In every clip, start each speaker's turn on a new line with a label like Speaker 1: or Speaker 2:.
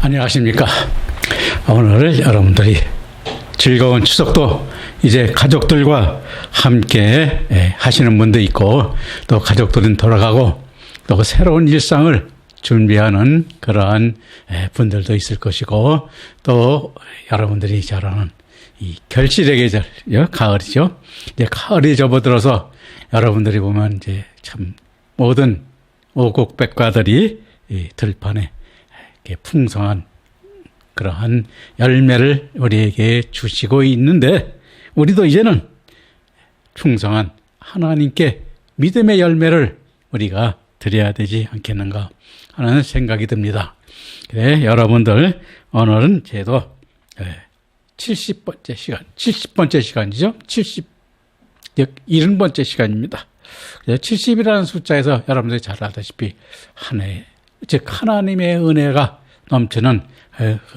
Speaker 1: 안녕하십니까. 오늘 여러분들이 즐거운 추석도 이제 가족들과 함께 하시는 분도 있고, 또 가족들은 돌아가고 또 새로운 일상을 준비하는 그러한 분들도 있을 것이고, 또 여러분들이 잘 아는 이 결실의 계절, 가을이죠. 이제 가을이 접어들어서 여러분들이 보면 이제 참 모든 오곡백과들이 이 들판에 이렇게 풍성한 그러한 열매를 우리에게 주시고 있는데, 우리도 이제는 풍성한 하나님께 믿음의 열매를 우리가 드려야 되지 않겠는가 하는 생각이 듭니다. 그래, 여러분들 오늘은 제도 70번째 시간이죠. 70번째 시간입니다. 70이라는 숫자에서 여러분들이 잘 알다시피 한 해, 즉 하나님의 은혜가 넘치는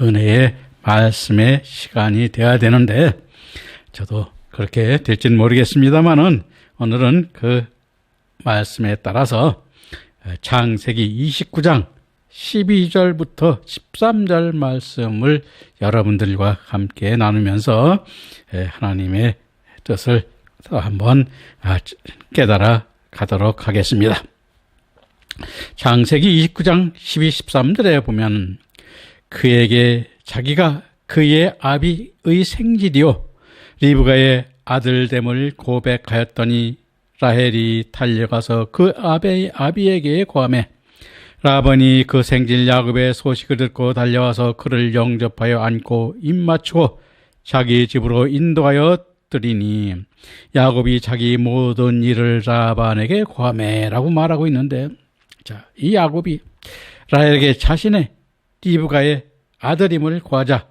Speaker 1: 은혜의 말씀의 시간이 되어야 되는데, 저도 그렇게 될지는 모르겠습니다만은 오늘은 그 말씀에 따라서 창세기 29장 12절부터 13절 말씀을 여러분들과 함께 나누면서 하나님의 뜻을 한번 깨달아 가도록 하겠습니다. 창세기 29장 12, 13절에 보면, 그에게 자기가 그의 아비의 생질이요 리브가의 아들됨을 고백하였더니 라헬이 달려가서 그 아비에게 고하매, 라반이 그 생질 야곱의 소식을 듣고 달려와서 그를 영접하여 안고 입맞추고 자기 집으로 인도하여 드리니, 야곱이 자기 모든 일을 라반에게 고하매 라고 말하고 있는데, 자, 이 야곱이 라헬에게 자신의 리브가의 아들임을 고하자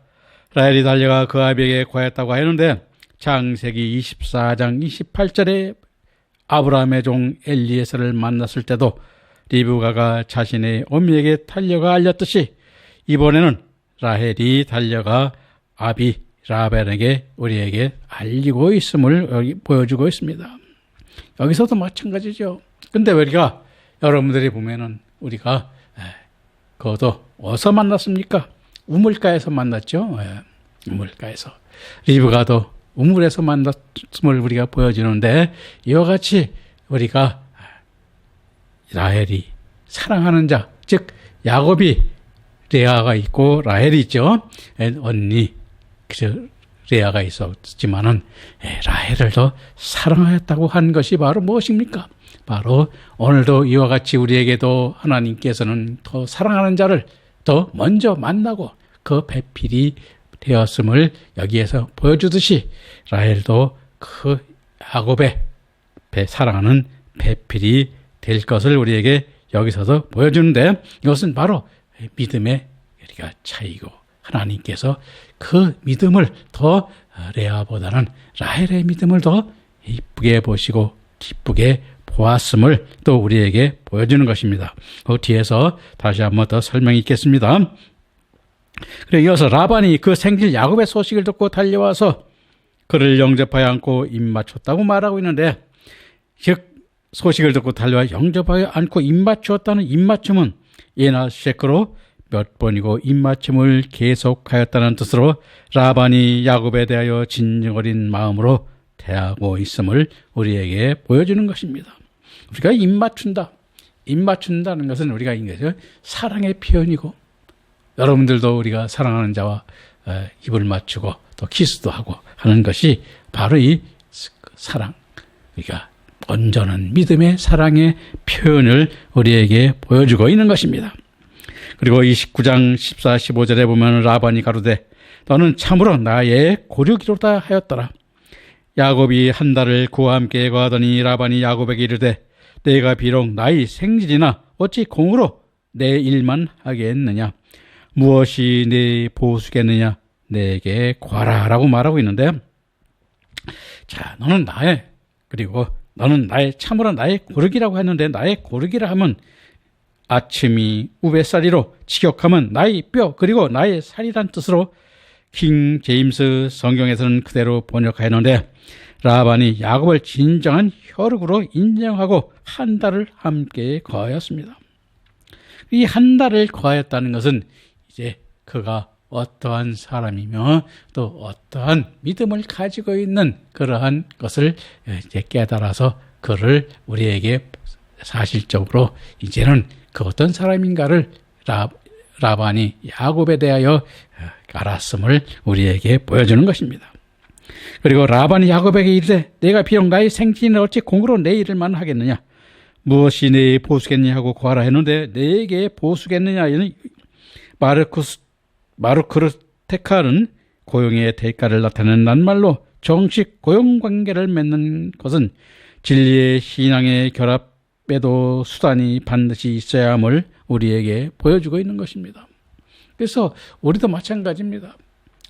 Speaker 1: 라헬이 달려가 그 아비에게 고하였다고 하는데, 창세기 24장 28절에 아브라함의 종 엘리에셀을 만났을 때도 리브가가 자신의 어미에게 달려가 알렸듯이, 이번에는 라헬이 달려가 아비 라반에게 우리에게 알리고 있음을 보여주고 있습니다. 여기서도 마찬가지죠. 근데 우리가 여러분들이 보면은 우리가 그것도 어디서 만났습니까? 우물가에서 만났죠. 우물가에서. 리브가도 우물에서 만났음을 우리가 보여주는데, 이와 같이 우리가 라헬이 사랑하는 자, 즉 야곱이 레아가 있고 라헬이 있죠. 언니 레아가 있었지만은 라헬을 더 사랑하였다고 한 것이 바로 무엇입니까? 바로 오늘도 이와 같이 우리에게도 하나님께서는 더 사랑하는 자를 더 먼저 만나고 그 배필이 되었음을 여기에서 보여주듯이, 라헬도 그 야곱의 사랑하는 배필이 될 것을 우리에게 여기서도 보여주는데, 이것은 바로 믿음의 우리가 차이고, 하나님께서 그 믿음을 더 레아보다는 라헬의 믿음을 더 이쁘게 보시고 기쁘게 보았음을 또 우리에게 보여주는 것입니다. 그 뒤에서 다시 한번 더 설명이 있겠습니다. 그래, 이어서 라반이 그 생질 야곱의 소식을 듣고 달려와서 그를 영접하여 안고 입맞췄다고 말하고 있는데, 즉 소식을 듣고 달려와 영접하여 안고 입맞추었다는 입맞춤은 예나 셰크로 몇 번이고 입맞춤을 계속하였다는 뜻으로 라반이 야곱에 대하여 진정어린 마음으로 대하고 있음을 우리에게 보여주는 것입니다. 우리가 입맞춘다는 것은 우리가 사랑의 표현이고, 여러분들도 우리가 사랑하는 자와 입을 맞추고 또 키스도 하고 하는 것이 바로 이 사랑, 그러니까 온전한 믿음의 사랑의 표현을 우리에게 보여주고 있는 것입니다. 그리고 29장 14, 15절에 보면 라반이 가로되 너는 참으로 나의 고르기로다 하였더라. 야곱이 한 달을 그와 함께 거하더니 라반이 야곱에게 이르되 내가 비록 나의 생질이나 어찌 공으로 내 일만 하겠느냐, 무엇이 내 보수겠느냐, 내게 구하라 라고 말하고 있는데, 자, 너는 나의 참으로 나의 고르기라고 했는데, 나의 고르기라 하면 아침이 우뱃살이로 직역하면 나의 뼈 그리고 나의 살이란 뜻으로 킹 제임스 성경에서는 그대로 번역하였는데, 라반이 야곱을 진정한 혈육으로 인정하고 한 달을 함께 거하였습니다. 이 한 달을 거하였다는 것은 이제 그가 어떠한 사람이며 또 어떠한 믿음을 가지고 있는 그러한 것을 이제 깨달아서 그를 우리에게 사실적으로 이제는 그 어떤 사람인가를 라반이 야곱에 대하여 알았음을 우리에게 보여주는 것입니다. 그리고 라반이 야곱에게 이르되 내가 비록 나의 생신을 어찌 공으로 내 일을만 하겠느냐 무엇이 내 보수겠느냐 하고 구하라 했는데 내게 보수겠느냐 마르크르테카는 고용의 대가를 나타내는 낱말로 정식 고용관계를 맺는 것은 진리의 신앙의 결합에도 수단이 반드시 있어야 함을 우리에게 보여주고 있는 것입니다. 그래서 우리도 마찬가지입니다.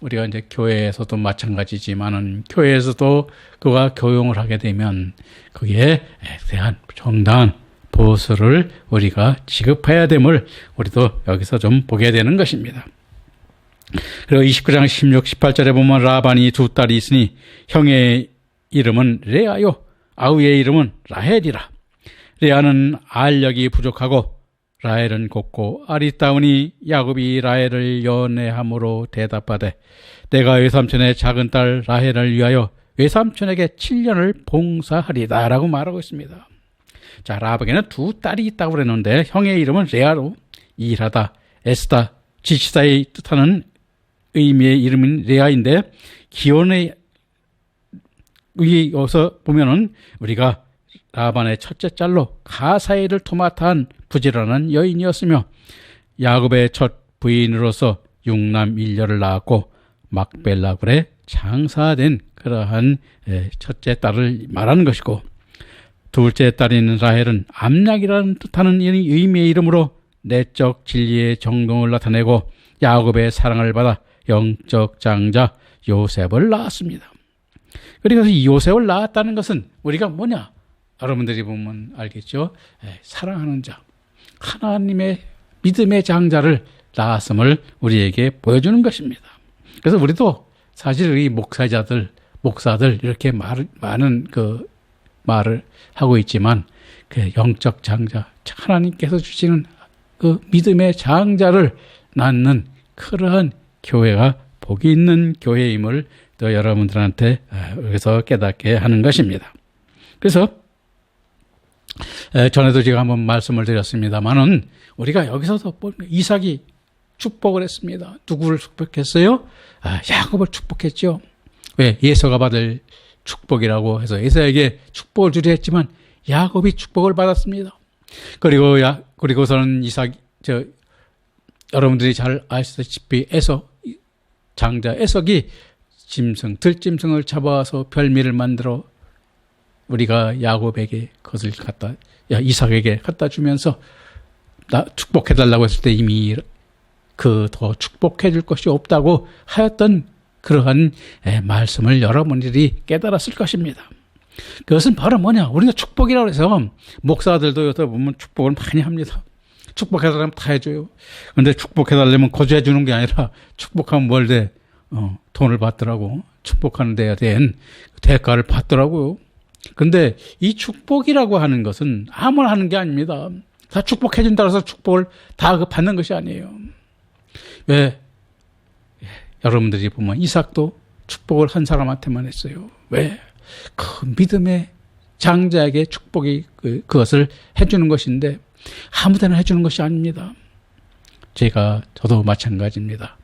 Speaker 1: 우리가 이제 교회에서도 마찬가지지만은 교회에서도 그가 교용을 하게 되면 그에 대한 정당한 보수를 우리가 지급해야 됨을 우리도 여기서 좀 보게 되는 것입니다. 그리고 29장 16, 18절에 보면 라반이 두 딸이 있으니 형의 이름은 레아요 아우의 이름은 라헬이라. 레아는 알력이 부족하고 라헬은 곱고 아리따우니 야곱이 라헬을 연애함으로 대답하되 내가 외삼촌의 작은 딸 라헬을 위하여 외삼촌에게 7년을 봉사하리다 라고 말하고 있습니다. 자, 라반에게는 두 딸이 있다고 그랬는데 형의 이름은 레아로 일하다, 애쓰다, 지치다의 뜻하는 의미의 이름인 레아인데 기원에 여기서 보면은 우리가 라반의 첫째 딸로 가사엘을 토마타한 부지런한 여인이었으며 야곱의 첫 부인으로서 6남 1녀를 낳았고 막벨라굴에 장사된 그러한 첫째 딸을 말하는 것이고 둘째 딸인 라헬은 암약이라는 뜻하는 의미의 이름으로 내적 진리의 정동을 나타내고 야곱의 사랑을 받아 영적 장자 요셉을 낳았습니다. 그래서 이 요셉을 낳았다는 것은 우리가 뭐냐? 여러분들이 보면 알겠죠? 사랑하는 자, 하나님의 믿음의 장자를 낳았음을 우리에게 보여주는 것입니다. 그래서 우리도 사실 이 목사들 이렇게 많은 말을 하고 있지만 그 영적 장자, 하나님께서 주시는 그 믿음의 장자를 낳는 그러한 교회가 복이 있는 교회임을 또 여러분들한테 여기서 깨닫게 하는 것입니다. 그래서 전에도 제가 한번 말씀을 드렸습니다만은 우리가 여기서도 이삭이 축복을 했습니다. 누구를 축복했어요? 야곱을 축복했죠. 왜? 예서가 받을 축복이라고 해서 예서에게 축복을 주려 했지만 야곱이 축복을 받았습니다. 그리고서는 여러분들이 잘 아시다시피 장자 에석이 들짐승을 잡아와서 별미를 만들어 우리가 야곱에게 그것을 이삭에게 갖다 주면서 축복해달라고 했을 때 이미 더 축복해 줄 것이 없다고 하였던 그러한 말씀을 여러분들이 깨달았을 것입니다. 그것은 바로 뭐냐? 우리가 축복이라고 해서 목사들도 여기서 보면 축복을 많이 합니다. 축복해달라면 다 해줘요. 그런데 축복해달라면 거저해 주는 게 아니라 축복하면 뭘 돼? 돈을 받더라고. 축복하는 데에 대한 대가를 받더라고요. 근데 이 축복이라고 하는 것은 아무나 하는 게 아닙니다. 다 축복해준다고 해서 축복을 다 받는 것이 아니에요. 왜? 여러분들이 보면 이삭도 축복을 한 사람한테만 했어요. 왜? 그 믿음의 장자에게 축복이 그것을 해주는 것인데 아무데나 해주는 것이 아닙니다. 저도 마찬가지입니다.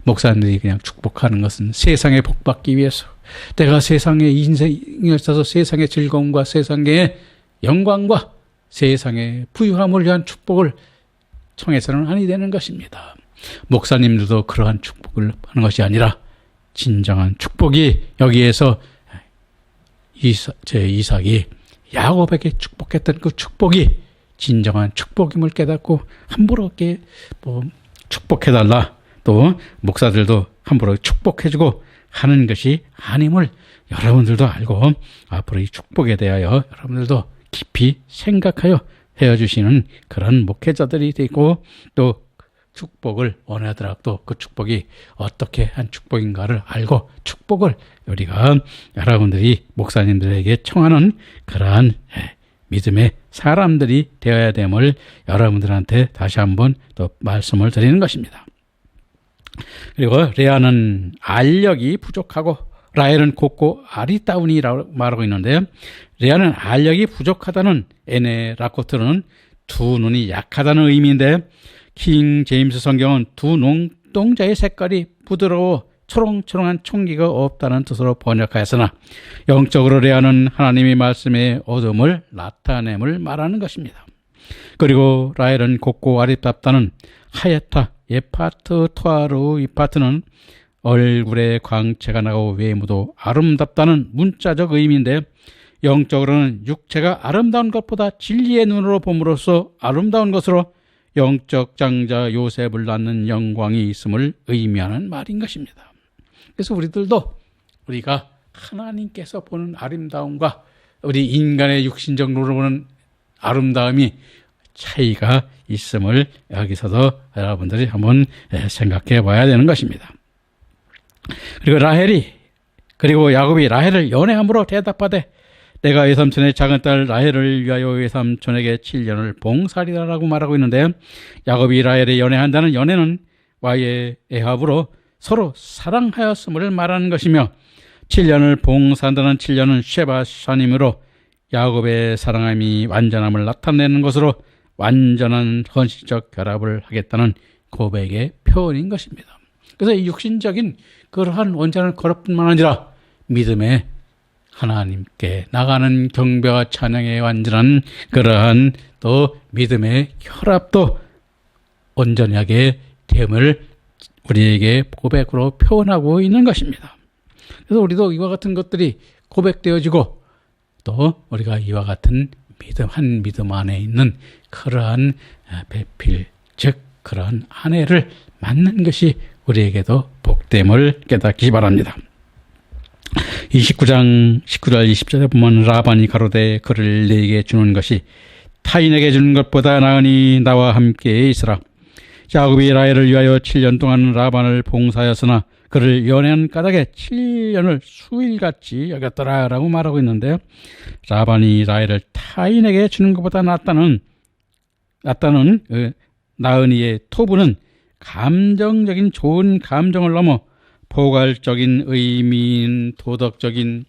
Speaker 1: 목사님들이 그냥 축복하는 것은 세상에 복받기 위해서 내가 세상의 인생을 써서 세상의 즐거움과 세상의 영광과 세상의 부유함을 위한 축복을 청해서는 아니 되는 것입니다. 목사님들도 그러한 축복을 하는 것이 아니라 진정한 축복이 여기에서 이삭이 야곱에게 축복했던 그 축복이 진정한 축복임을 깨닫고 함부로 이렇게 축복해달라 또 목사들도 함부로 축복해주고 하는 것이 아님을 여러분들도 알고 앞으로 이 축복에 대하여 여러분들도 깊이 생각하여 헤어주시는 그런 목회자들이 되고 또 축복을 원하더라도 그 축복이 어떻게 한 축복인가를 알고 축복을 우리가 여러분들이 목사님들에게 청하는 그러한 믿음의 사람들이 되어야 됨을 여러분들한테 다시 한번 또 말씀을 드리는 것입니다. 그리고 레아는 알력이 부족하고 라헬은 곱고 아리따우니라고 말하고 있는데, 레아는 알력이 부족하다는 에네 라코트는 두 눈이 약하다는 의미인데, 킹 제임스 성경은 두 눈동자의 색깔이 부드러워 초롱초롱한 총기가 없다는 뜻으로 번역하였으나, 영적으로 레아는 하나님의 말씀의 어둠을 나타냄을 말하는 것입니다. 그리고 라헬은 곱고 아리따다는 하얗다, 예파트 토아르 이파트는 얼굴에 광채가 나고 외모도 아름답다는 문자적 의미인데, 영적으로는 육체가 아름다운 것보다 진리의 눈으로 봄으로써 아름다운 것으로 영적 장자 요셉을 낳는 영광이 있음을 의미하는 말인 것입니다. 그래서 우리가 하나님께서 보는 아름다움과 우리 인간의 육신적 눈으로 보는 아름다움이 차이가 있음을 여기서도 여러분들이 한번 생각해 봐야 되는 것입니다. 그리고 야곱이 라헬을 연애함으로 대답하되, 내가 외삼촌의 작은 딸 라헬을 위하여 외삼촌에게 7년을 봉사하리라라고 말하고 있는데, 야곱이 라헬에 연애한다는 연애는 와의 애합으로 서로 사랑하였음을 말하는 것이며, 7년을 봉사한다는 7년은 쉐바샤님으로 야곱의 사랑함이 완전함을 나타내는 것으로 완전한 헌신적 결합을 하겠다는 고백의 표현인 것입니다. 그래서 이 육신적인 그러한 온전한 결합뿐만 아니라 믿음의 하나님께 나가는 경배와 찬양의 완전한 그러한 또 믿음의 혈압도 온전하게 됨을 우리에게 고백으로 표현하고 있는 것입니다. 그래서 우리도 이와 같은 것들이 고백되어지고, 또 우리가 이와 같은 한 믿음 안에 있는 그러한 배필, 즉 그러한 아내를 만난 것이 우리에게도 복됨을 깨닫기 바랍니다. 29장 19절 20절에 보면, 라반이 가로되 그를 내게 주는 것이 타인에게 주는 것보다 나으니 나와 함께 있으라. 야곱이 라헬을 위하여 7년 동안 라반을 봉사하였으나 그를 연애한 까닭에 7년을 수일같이 여겼더라 라고 말하고 있는데, 라반이 라헬을 타인에게 주는 것보다 낫다는 나은이의 토부는 감정적인 좋은 감정을 넘어 포괄적인 의미인 도덕적인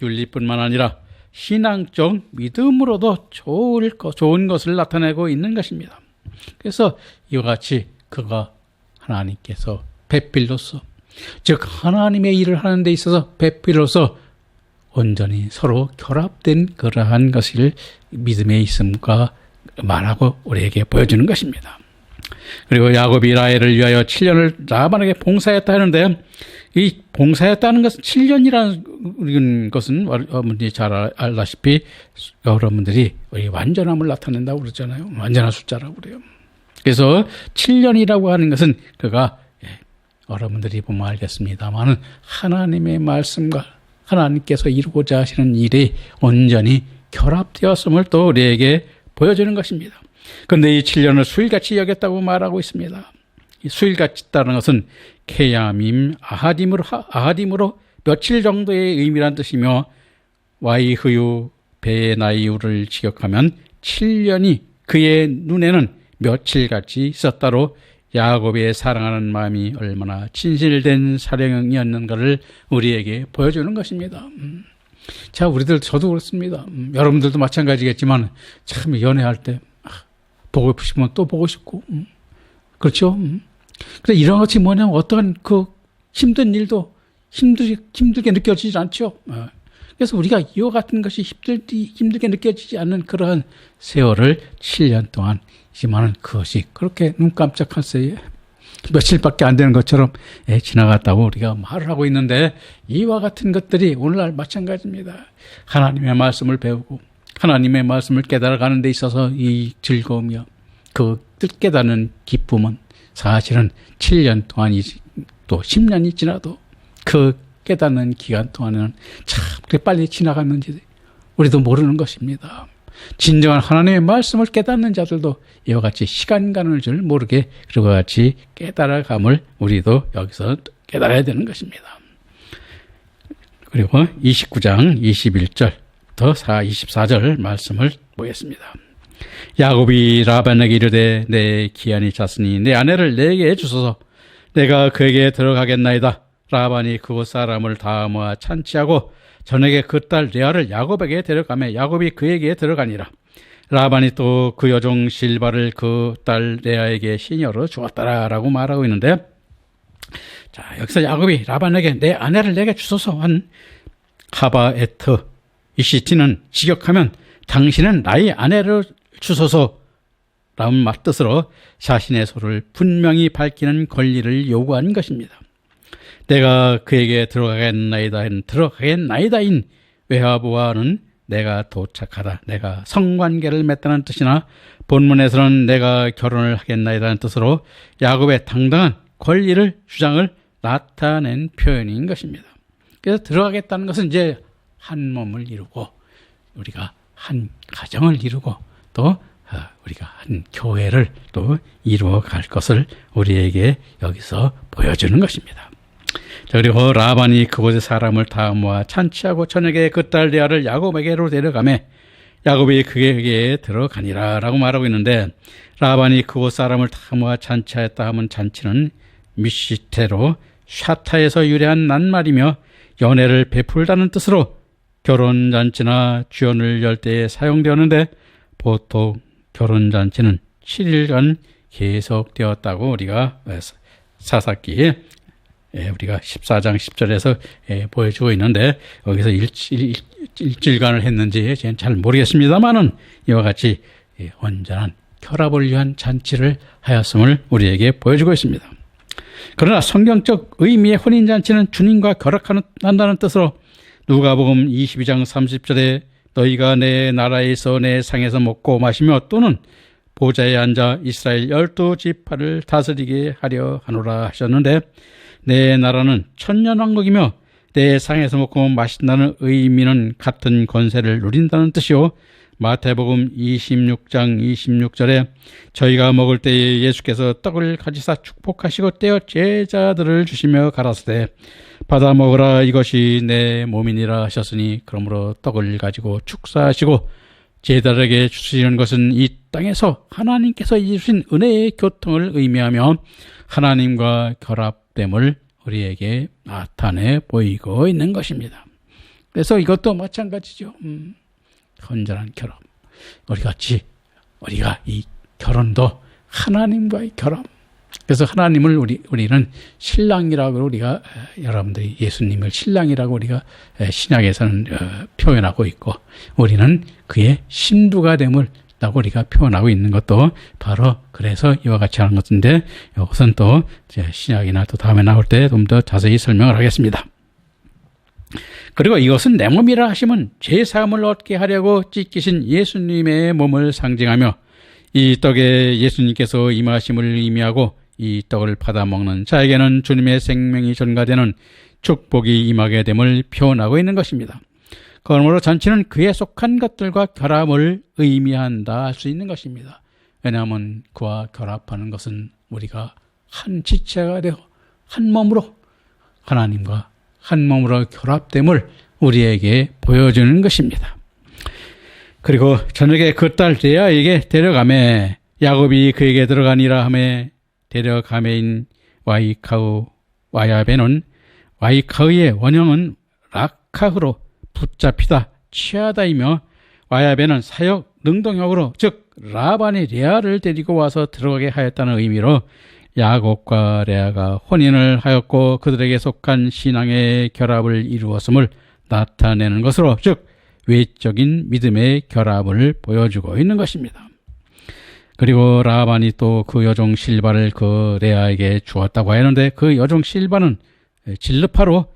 Speaker 1: 윤리뿐만 아니라 신앙적 믿음으로도 좋은 것을 나타내고 있는 것입니다. 그래서 이와 같이 그가 하나님께서 배필로서, 즉 하나님의 일을 하는 데 있어서 배필로서 온전히 서로 결합된 그러한 것을 믿음에 있음과 말하고 우리에게 보여주는 것입니다. 그리고 야곱이 라헬을 위하여 7년을 라반에게 봉사했다 하는데, 이 봉사했다는 것은 7년이라는 것은 여러분들이 잘 알다시피 여러분들이 완전함을 나타낸다고 그러잖아요. 완전한 숫자라고 그래요. 그래서 7년이라고 하는 것은 그가 여러분들이 보면 알겠습니다만 하나님의 말씀과 하나님께서 이루고자 하시는 일이 온전히 결합되었음을 또 우리에게 보여주는 것입니다. 그런데 이 7년을 수일같이 여겼다고 말하고 있습니다. 이 수일같이 있다는 것은 케야밈 아하딤으로 며칠 정도의 의미란 뜻이며, 와이흐유 베나이우를 직역하면 7년이 그의 눈에는 며칠같이 있었다로 야곱의 사랑하는 마음이 얼마나 진실된 사랑이었는가를 우리에게 보여주는 것입니다. 자, 저도 그렇습니다. 여러분들도 마찬가지겠지만 참 연애할 때 보고 싶으면 또 보고 싶고, 그렇죠? 그래서 이런 것이 뭐냐면 어떠한 그 힘든 일도 힘들게 느껴지지 않죠. 그래서 우리가 이와 같은 것이 힘들게 느껴지지 않는 그러한 세월을 7년 동안 지만은 그것이 그렇게 눈 깜짝할 새에 며칠밖에 안 되는 것처럼 지나갔다고 우리가 말을 하고 있는데, 이와 같은 것들이 오늘날 마찬가지입니다. 하나님의 말씀을 배우고 하나님의 말씀을 깨달아가는 데 있어서 이 즐거움이요, 그 깨닫는 기쁨은 사실은 7년 동안이 또 10년이 지나도 그 깨닫는 기간 동안에는 참 그렇게 빨리 지나갔는지 우리도 모르는 것입니다. 진정한 하나님의 말씀을 깨닫는 자들도 이와 같이 시간 가는 줄 모르게 그와 같이 깨달아감을 우리도 여기서 깨달아야 되는 것입니다. 그리고 29장 21절부터 24절 말씀을 보겠습니다. 야곱이 라반에게 이르되 내 기한이 찼으니 내 아내를 내게 주소서. 내가 그에게 들어가겠나이다. 라반이 그곳 사람을 다 모아 찬치하고 저녁에 그 딸 레아를 야곱에게 데려가매 야곱이 그에게 들어가니라. 라반이 또 그 여종 실바를 그 딸 레아에게 시녀로 주었더라 라고 말하고 있는데, 자, 여기서 야곱이 라반에게 내 아내를 내게 주소서 한 하바에트 이시티는 직역하면 당신은 나의 아내를 주소서 라는 뜻으로 자신의 소를 분명히 밝히는 권리를 요구한 것입니다. 내가 그에게 들어가겠나이다인 외화보아는 내가 도착하다, 내가 성관계를 맺다는 뜻이나 본문에서는 내가 결혼을 하겠나이다는 뜻으로 야곱의 당당한 권리를 주장을 나타낸 표현인 것입니다. 그래서 들어가겠다는 것은 이제 한 몸을 이루고 우리가 한 가정을 이루고 또 우리가 한 교회를 또 이루어 갈 것을 우리에게 여기서 보여주는 것입니다. 자, 그리고 라반이 그곳에 사람을 다 모아 찬치하고 저녁에 그 딸 레아를 야곱에게로 데려가매 야곱이 그에게 들어가니라 라고 말하고 있는데, 라반이 그곳 사람을 다 모아 잔치하였다 하면 잔치는 미시테로 샤타에서 유래한 낱말이며 연애를 베풀다는 뜻으로 결혼잔치나 주연을 열 때에 사용되었는데, 보통 결혼잔치는 7일간 계속되었다고 우리가 사사기에 우리가 14장 10절에서 보여주고 있는데, 여기서 일주일간을 했는지 저는 잘 모르겠습니다만은 이와 같이 온전한 결합을 위한 잔치를 하였음을 우리에게 보여주고 있습니다. 그러나 성경적 의미의 혼인잔치는 주님과 결합한다는 뜻으로 누가복음 22장 30절에 너희가 내 나라에서 내 상에서 먹고 마시며 또는 보좌에 앉아 이스라엘 12지파를 다스리게 하려 하노라 하셨는데, 내 나라는 천년왕국이며 내 상에서 먹고 마신다는 의미는 같은 권세를 누린다는 뜻이요, 마태복음 26장 26절에 저희가 먹을 때에 예수께서 떡을 가지사 축복하시고 떼어 제자들을 주시며 가라사대 받아 먹으라 이것이 내 몸이니라 하셨으니, 그러므로 떡을 가지고 축사하시고 제자들에게 주시는 것은 이 땅에서 하나님께서 주신 은혜의 교통을 의미하며 하나님과 결합됨을 우리에게 나타내 보이고 있는 것입니다. 그래서 이것도 마찬가지죠. 온전한 결합. 우리가 이 결혼도 하나님과의 결합. 그래서 하나님을 우리는 신랑이라고, 우리가 여러분들이 예수님을 신랑이라고 우리가 신약에서는 표현하고 있고, 우리는 그의 신부가 됨을 라고 우리가 표현하고 있는 것도 바로 그래서 이와 같이 하는 것인데, 이것은 또 신약이나 또 다음에 나올 때 좀 더 자세히 설명을 하겠습니다. 그리고 이것은 내 몸이라 하시면 죄사함을 얻게 하려고 찢기신 예수님의 몸을 상징하며 이 떡에 예수님께서 임하심을 의미하고 이 떡을 받아 먹는 자에게는 주님의 생명이 전가되는 축복이 임하게 됨을 표현하고 있는 것입니다. 그러므로 잔치는 그에 속한 것들과 결합을 의미한다 할 수 있는 것입니다. 왜냐하면 그와 결합하는 것은 우리가 한 지체가 되어 한 몸으로 하나님과 한 몸으로 결합됨을 우리에게 보여주는 것입니다. 그리고 저녁에 그 딸 레아에게 데려가매 야곱이 그에게 들어가니라 하매 데려가매인 와야베는 와이카의 원형은 라카흐로 붙잡히다, 취하다이며 와야베는 사역 능동형으로, 즉 라반이 레아를 데리고 와서 들어가게 하였다는 의미로 야곱과 레아가 혼인을 하였고 그들에게 속한 신앙의 결합을 이루었음을 나타내는 것으로, 즉 외적인 믿음의 결합을 보여주고 있는 것입니다. 그리고 라반이 또 그 여종 실바를 그 레아에게 주었다고 하는데, 그 여종 실바는 질르파로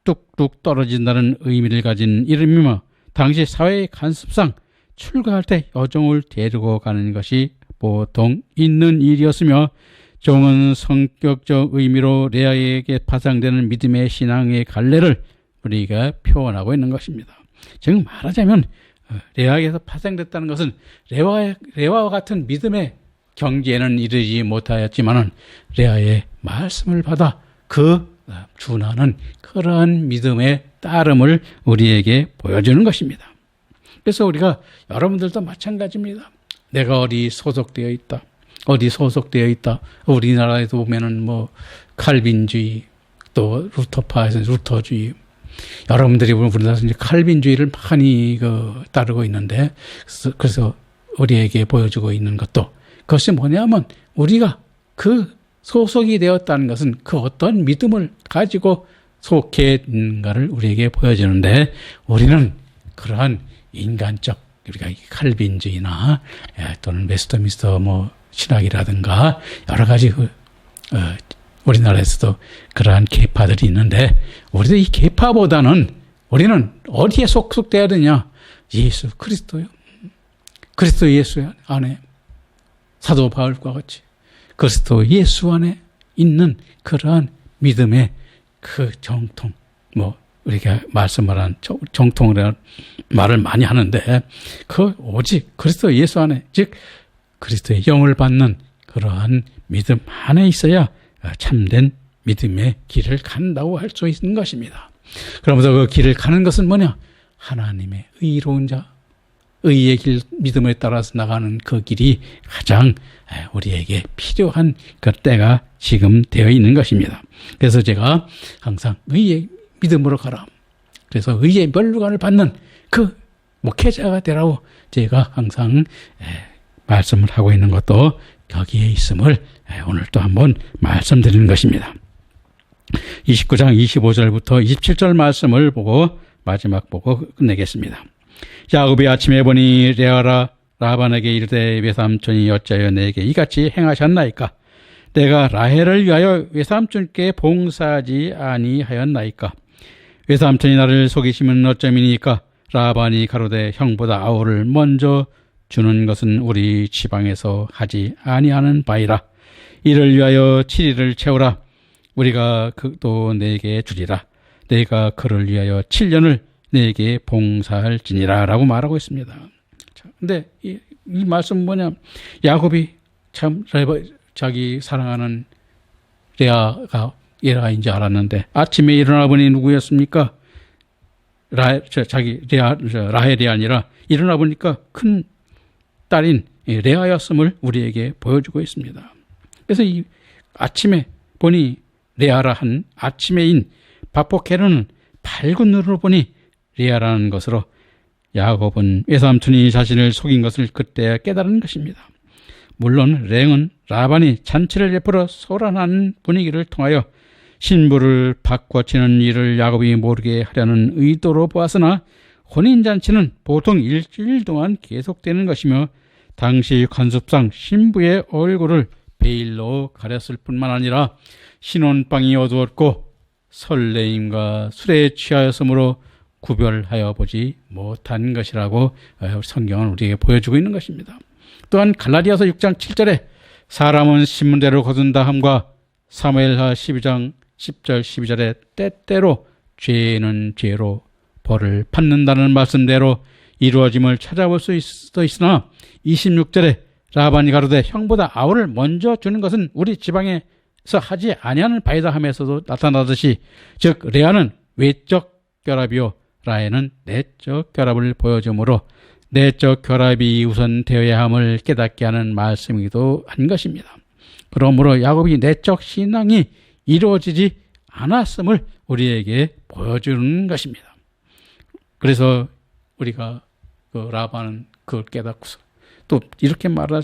Speaker 1: 뚝뚝 떨어진다는 의미를 가진 이름이며 당시 사회의 관습상 출가할 때 여종을 데리고 가는 것이 보통 있는 일이었으며, 종은 성격적 의미로 레아에게 파상되는 믿음의 신앙의 갈래를 우리가 표현하고 있는 것입니다. 즉 말하자면 레아에게서 파생됐다는 것은 레아와 같은 믿음의 경지에는 이르지 못하였지만은 레아의 말씀을 받아 그 준하는 그러한 믿음의 따름을 우리에게 보여주는 것입니다. 그래서 우리가 여러분들도 마찬가지입니다. 내가 어디 소속되어 있다. 어디 소속되어 있다. 우리나라에도 보면은 뭐 칼빈주의, 또 루터파에서는 루터주의. 여러분들이 우리나라에서 이제 칼빈주의를 많이 따르고 있는데, 그래서 우리에게 보여주고 있는 것도, 그것이 뭐냐면 우리가 그 소속이 되었다는 것은 그 어떤 믿음을 가지고 속해 있는가를 우리에게 보여주는데, 우리는 그러한 인간적, 우리가 칼빈주의나 또는 웨스트민스터 뭐 신학이라든가 여러 가지 우리나라에서도 그러한 계파들이 있는데, 우리도 이 계파보다는 우리는 어디에 속속돼야 되냐? 예수 그리스도요. 그리스도 예수 안에, 사도 바울과 같이 그리스도 예수 안에 있는 그러한 믿음의 그 정통, 뭐 우리가 말씀하는 정통이라는 말을 많이 하는데, 그 오직 그리스도 예수 안에, 즉 그리스도의 영을 받는 그러한 믿음 안에 있어야 참된 믿음의 길을 간다고 할 수 있는 것입니다. 그러면서 그 길을 가는 것은 뭐냐? 하나님의 의로운 자, 의의 길, 믿음에 따라서 나가는 그 길이 가장 우리에게 필요한 그 때가 지금 되어 있는 것입니다. 그래서 제가 항상 의의 믿음으로 가라. 그래서 의의 멸류관을 받는 그 목회자가 되라고 제가 항상 말씀을 하고 있는 것도 거기에 있음을 오늘 또 한번 말씀드리는 것입니다. 29장 25절부터 27절 말씀을 보고 마지막 보고 끝내겠습니다. 야곱이 아침에 보니 레아가 라반에게 이르되 외삼촌이 어찌하여 내게 이같이 행하셨나이까? 내가 라헬을 위하여 외삼촌께 봉사하지 아니하였나이까? 외삼촌이 나를 속이시면 어쩌미니까? 라반이 가로되 형보다 아우를 먼저 주는 것은 우리 지방에서 하지 아니하는 바이라. 이를 위하여 7일을 채우라. 우리가 또 내게 주리라. 내가 그를 위하여 7년을 내게 봉사할지니라 라고 말하고 있습니다. 근데 이 말씀은 뭐냐? 야곱이 참 자기 사랑하는 레아인 줄 알았는데, 아침에 일어나 보니 누구였습니까? 라헬이 아니라 일어나 보니까 큰 딸인 레아였음을 우리에게 보여주고 있습니다. 그래서 이 아침에 보니 레아라 한 아침에인 바포케르는 밝은 눈으로 보니 레아라는 것으로 야곱은 외삼촌이 자신을 속인 것을 그때 깨달은 것입니다. 물론 랭은 라반이 잔치를 베풀어 소란하는 분위기를 통하여 신부를 바꿔치는 일을 야곱이 모르게 하려는 의도로 보았으나, 혼인잔치는 보통 일주일 동안 계속되는 것이며 당시 관습상 신부의 얼굴을 베일로 가렸을 뿐만 아니라 신혼방이 어두웠고 설레임과 술에 취하였으므로 구별하여 보지 못한 것이라고 성경은 우리에게 보여주고 있는 것입니다. 또한 갈라디아서 6장 7절에 사람은 신문대로 거둔다 함과 사무엘하 12장 10절 12절에 때때로 죄는 죄로 벌을 받는다는 말씀대로 이루어짐을 찾아볼 수 있으나, 26절에 라반이 가로되 형보다 아우를 먼저 주는 것은 우리 지방에서 하지 아니하는 바이다 하면서도 나타나듯이, 즉 레아는 외적 결합이요 라헬은 내적 결합을 보여주므로 내적 결합이 우선 되어야 함을 깨닫게 하는 말씀이기도 한 것입니다. 그러므로 야곱이 내적 신앙이 이루어지지 않았음을 우리에게 보여주는 것입니다. 그래서 우리가 라반은 그걸 깨닫고서 또 이렇게 말을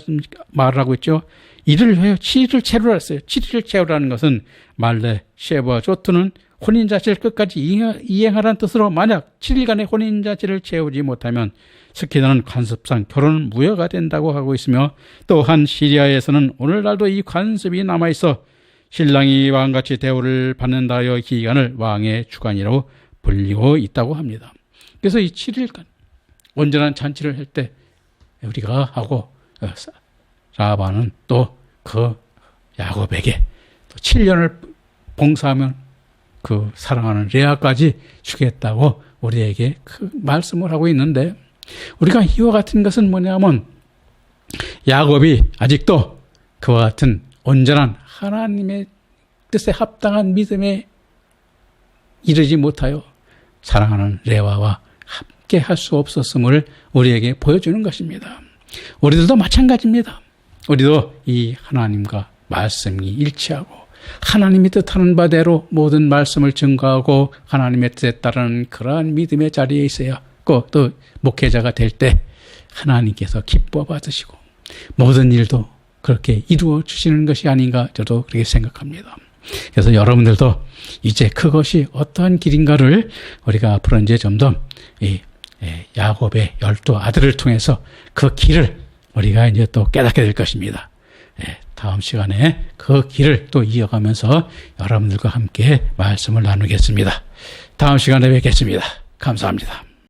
Speaker 1: 하고 있죠. 이를 위하여 7일을 채우라 했어요. 7일을 채우라는 것은 말레, 쉐바, 조트는 혼인잔치를 끝까지 이행하라는 뜻으로, 만약 7일간의 혼인잔치를 채우지 못하면 스키나는 관습상 결혼은 무효가 된다고 하고 있으며, 또한 시리아에서는 오늘날도 이 관습이 남아있어 신랑이 왕같이 대우를 받는다 하여 기간을 왕의 주간이라고 불리고 있다고 합니다. 그래서 이 7일간 온전한 잔치를 할 때 우리가 하고, 라반은 또 그 야곱에게 또 7년을 봉사하면 그 사랑하는 레아까지 주겠다고 우리에게 그 말씀을 하고 있는데, 우리가 이와 같은 것은 뭐냐면 야곱이 아직도 그와 같은 온전한 하나님의 뜻에 합당한 믿음에 이르지 못하여 사랑하는 레아와 함께 할 수 없었음을 우리에게 보여주는 것입니다. 우리들도 마찬가지입니다. 우리도 이 하나님과 말씀이 일치하고 하나님이 뜻하는 바대로 모든 말씀을 증거하고 하나님의 뜻에 따르는 그러한 믿음의 자리에 있어야 또 목회자가 될 때 하나님께서 기뻐 받으시고 모든 일도 그렇게 이루어 주시는 것이 아닌가 저도 그렇게 생각합니다. 그래서 여러분들도 이제 그것이 어떠한 길인가를 우리가 앞으로 이제 좀 더 야곱의 12 아들을 통해서 그 길을 우리가 이제 또 깨닫게 될 것입니다. 다음 시간에 그 길을 또 이어가면서 여러분들과 함께 말씀을 나누겠습니다. 다음 시간에 뵙겠습니다. 감사합니다.